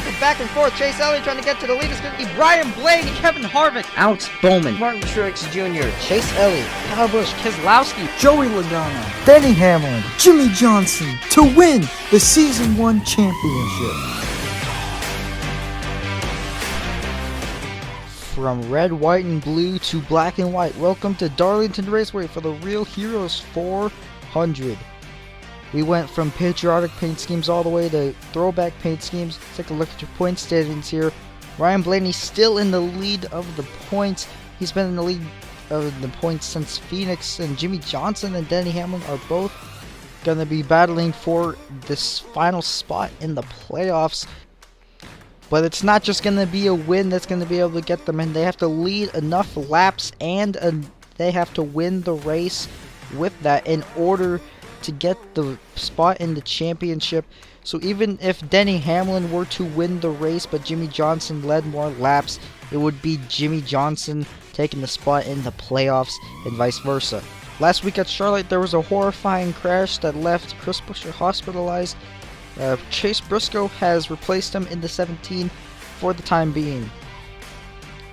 rocking back and forth. Chase Elliott trying to get to the lead. It's going to be Ryan Blaney, Kevin Harvick, Alex Bowman, Martin Truex Jr., Chase Elliott, Kyle Busch, Keselowski, Joey Logano, Denny Hamlin, Jimmy Johnson to win the Season 1 championship. From red, white, and blue to black and white, welcome to Darlington Raceway for the Real Heroes 400. We went from patriotic paint schemes all the way to throwback paint schemes. Take a look at your point standings here. Ryan Blaney still in the lead of the points. He's been in the lead of the points since Phoenix, and Jimmy Johnson and Denny Hamlin are both going to be battling for this final spot in the playoffs. But it's not just going to be a win that's going to be able to get them in. They have to lead enough laps and they have to win the race with that in order to get the spot in the championship. So even if Denny Hamlin were to win the race but Jimmy Johnson led more laps, it would be Jimmy Johnson taking the spot in the playoffs and vice versa. Last week at Charlotte, there was a horrifying crash that left Chris Buescher hospitalized. Chase Briscoe has replaced him in the 17 for the time being.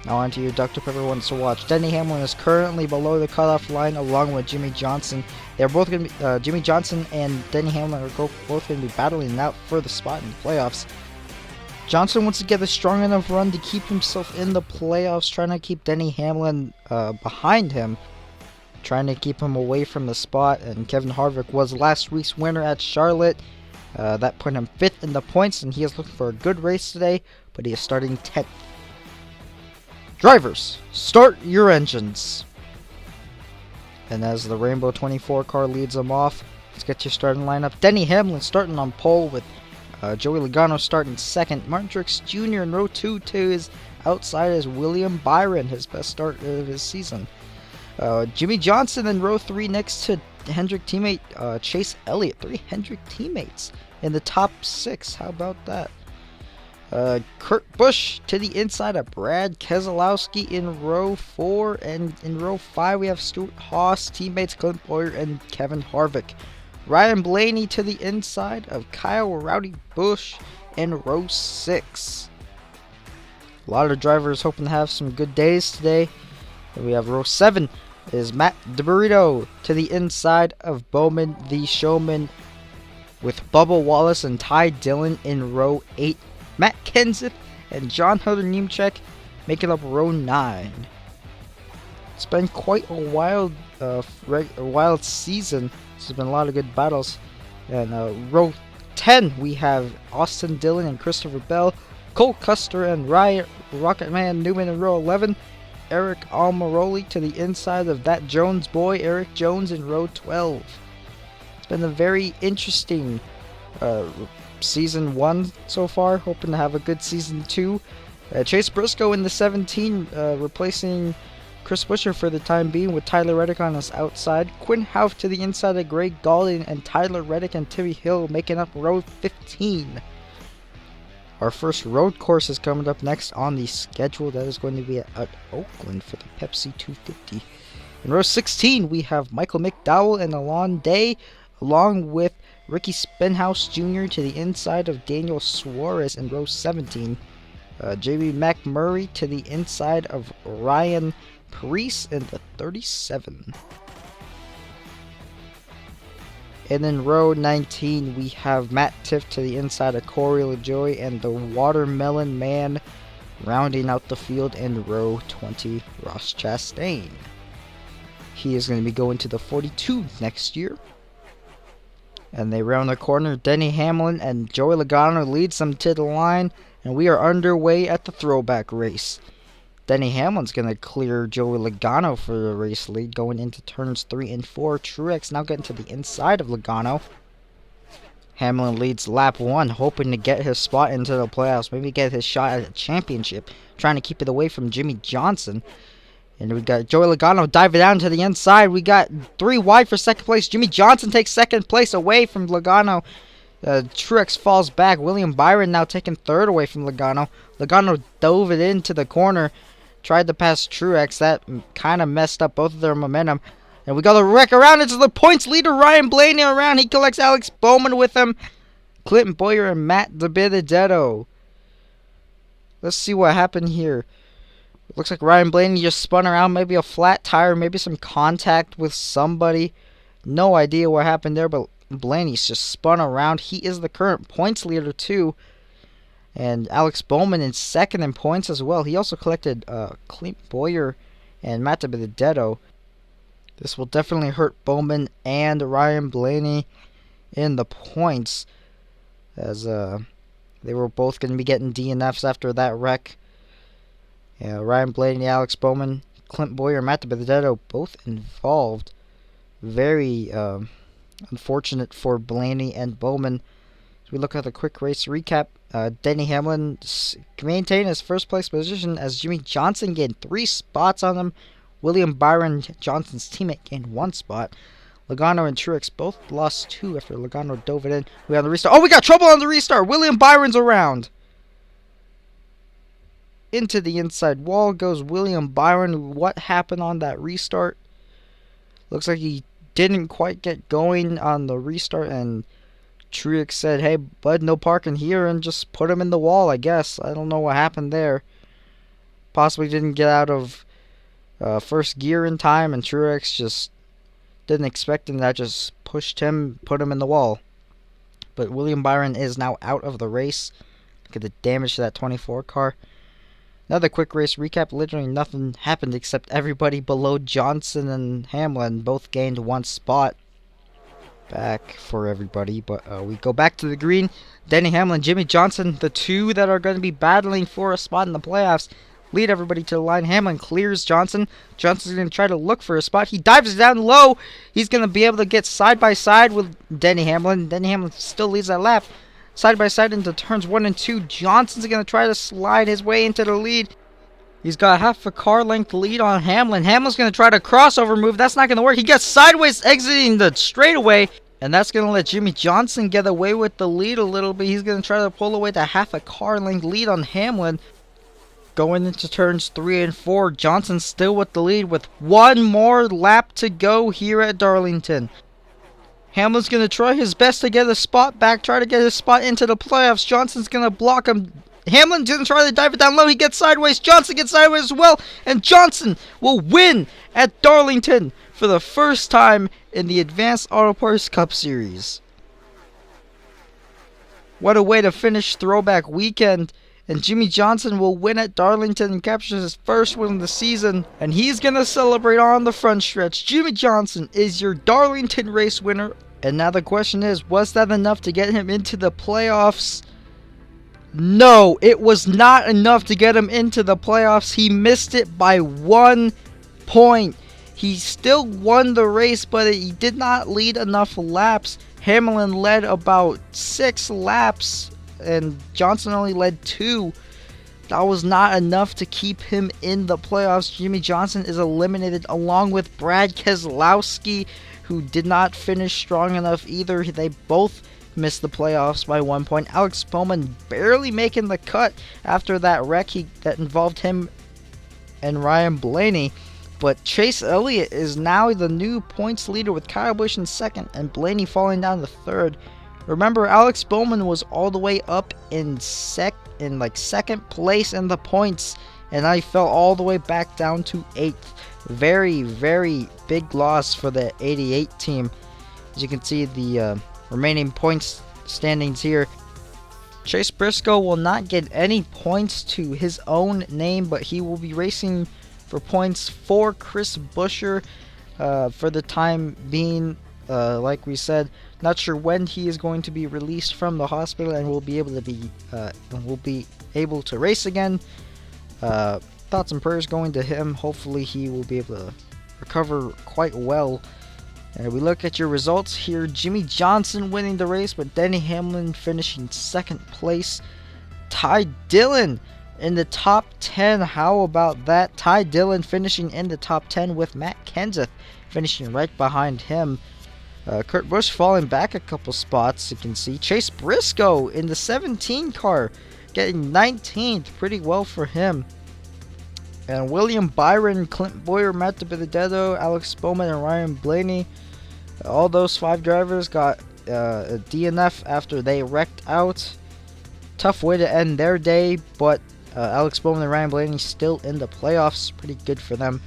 Now on to your Dr. Pepper ones to watch. Denny Hamlin is currently below the cutoff line along with Jimmy Johnson. They're both going to be, Jimmy Johnson and Denny Hamlin are both going to be battling out for the spot in the playoffs. Johnson wants to get a strong enough run to keep himself in the playoffs, trying to keep Denny Hamlin behind him, trying to keep him away from the spot. And Kevin Harvick was last week's winner at Charlotte. That put him 5th in the points, and he is looking for a good race today, but he is starting 10th. Drivers, start your engines. And as the Rainbow 24 car leads them off, let's get your starting lineup. Denny Hamlin starting on pole with Joey Logano starting 2nd. Martin Truex Jr. in row 2 to his outside is William Byron, his best start of his season. Jimmy Johnson in row 3 next to Hendrick teammate Chase Elliott. 3 Hendrick teammates in the top 6. How about that? Kurt Busch to the inside of Brad Keselowski in row 4. And in row 5 we have Stuart Haas, teammates Clint Bowyer and Kevin Harvick. Ryan Blaney to the inside of Kyle Rowdy Busch in row 6. A lot of drivers hoping to have some good days today. And we have row 7 is Matt DiBurrito to the inside of Bowman the Showman with Bubba Wallace and Ty Dillon in row 8. Matt Kenseth and John Hunter Nemechek making up row 9. It's been quite a wild season. There's been a lot of good battles. And row 10 we have Austin Dillon and Christopher Bell, Cole Custer and Ryan Rocketman Newman in row 11. Eric Almirola to the inside of that Jones boy, Eric Jones in row 12. It's been a very interesting season 1 so far. Hoping to have a good season 2. Chase Briscoe in the 17, replacing Chris Buescher for the time being with Tyler Reddick on his outside. Quinn Houff to the inside of Greg Gaulding and Tyler Reddick and Timmy Hill making up row 15. Our first road course is coming up next on the schedule. That is going to be at Oakland for the Pepsi 250. In row 16, we have Michael McDowell and Alon Day, along with Ricky Stenhouse Jr. to the inside of Daniel Suarez in row 17. JB McMurray to the inside of Ryan Preece in the 37. And in row 19, we have Matt Tiff to the inside of Corey LaJoie and the Watermelon Man rounding out the field in row 20, Ross Chastain. He is going to be going to the 42 next year. And they round the corner. Denny Hamlin and Joey Logano leads them to the line, and we are underway at the throwback race. Denny Hamlin's going to clear Joey Logano for the race lead going into turns 3 and 4. Truex now getting to the inside of Logano. Hamlin leads lap 1, hoping to get his spot into the playoffs. Maybe get his shot at a championship. Trying to keep it away from Jimmy Johnson. And we got Joey Logano diving down to the inside. We got 3 wide for second place. Jimmy Johnson takes second place away from Logano. Truex falls back. William Byron now taking third away from Logano. Logano dove it into the corner. Tried to pass Truex. That kind of messed up both of their momentum. And we got the wreck around into the points leader, Ryan Blaney around. He collects Alex Bowman with him. Clinton Bowyer and Matt DiBenedetto. Let's see what happened here. It looks like Ryan Blaney just spun around. Maybe a flat tire. Maybe some contact with somebody. No idea what happened there, but Blaney's just spun around. He is the current points leader too. And Alex Bowman in second in points as well. He also collected Clint Boyer and Matt Benedetto. This will definitely hurt Bowman and Ryan Blaney in the points, as they were both going to be getting DNFs after that wreck. Ryan Blaney, Alex Bowman, Clint Boyer, Matt Benedetto both involved. Very unfortunate for Blaney and Bowman. As we look at the quick race recap, Denny Hamlin maintained his first place position as Jimmy Johnson gained 3 spots on him. William Byron, Johnson's teammate, gained 1 spot. Logano and Truex both lost 2 after Logano dove it in. We have the restart. Oh, we got trouble on the restart. William Byron's around. Into the inside wall goes William Byron. What happened on that restart? Looks like he didn't quite get going on the restart, and Truex said, "Hey, bud, no parking here," and just put him in the wall, I guess. I don't know what happened there. Possibly didn't get out of first gear in time, and Truex just didn't expect him. That just pushed him, put him in the wall. But William Byron is now out of the race. Look at the damage to that 24 car. Another quick race recap. Literally nothing happened except everybody below Johnson and Hamlin both gained 1 spot back for everybody. But we go back to the green. Denny Hamlin, Jimmy Johnson, the 2 that are going to be battling for a spot in the playoffs, lead everybody to the line. Hamlin clears Johnson. Johnson's going to try to look for a spot. He dives down low. He's going to be able to get side by side with Denny Hamlin. Denny Hamlin still leads that lap. Side by side into turns 1 and 2. Johnson's going to try to slide his way into the lead. He's got half a car length lead on Hamlin. Hamlin's going to try to crossover move. That's not going to work. He gets sideways exiting the straightaway, and that's going to let Jimmy Johnson get away with the lead a little bit. He's going to try to pull away the half a car length lead on Hamlin. Going into turns 3 and 4, Johnson still with the lead with 1 more lap to go here at Darlington. Hamlin's going to try his best to get a spot back, try to get his spot into the playoffs. Johnson's going to block him. Hamlin didn't try to dive it down low. He gets sideways. Johnson gets sideways as well. And Johnson will win at Darlington for the first time in the Advanced Auto Parts Cup Series. What a way to finish Throwback Weekend. And Jimmy Johnson will win at Darlington and captures his first win of the season. And he's going to celebrate on the front stretch. Jimmy Johnson is your Darlington race winner. And now the question is, was that enough to get him into the playoffs? No, it was not enough to get him into the playoffs. He missed it by 1 point. He still won the race, but he did not lead enough laps. Hamlin led about 6 laps, and Johnson only led 2. That was not enough to keep him in the playoffs. Jimmy Johnson is eliminated along with Brad Keselowski, who did not finish strong enough either. They both missed the playoffs by 1 point. Alex Bowman barely making the cut after that wreck that involved him and Ryan Blaney. But Chase Elliott is now the new points leader with Kyle Busch in second and Blaney falling down to third. Remember, Alex Bowman was all the way up in second place in the points, and I fell all the way back down to 8th. Very, very big loss for the 88 team. As you can see, the remaining points standings here. Chase Briscoe will not get any points to his own name, but he will be racing for points for Chris Buescher for the time being. Like we said, not sure when he is going to be released from the hospital and will be able to race again. Thoughts and prayers going to him. Hopefully he will be able to recover quite well. And we look at your results here. Jimmy Johnson winning the race, but Denny Hamlin finishing second place. Ty Dillon in the top 10. How about that? Ty Dillon finishing in the top 10 with Matt Kenseth finishing right behind him. Kurt Busch falling back a couple spots, you can see. Chase Briscoe in the 17 car getting 19th. Pretty well for him. And William Byron, Clint Boyer, Matt Benedetto, Alex Bowman, and Ryan Blaney. All those 5 drivers got a DNF after they wrecked out. Tough way to end their day, but Alex Bowman and Ryan Blaney still in the playoffs. Pretty good for them.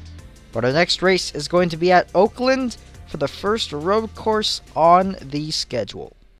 But our next race is going to be at Oakland for the first road course on the schedule.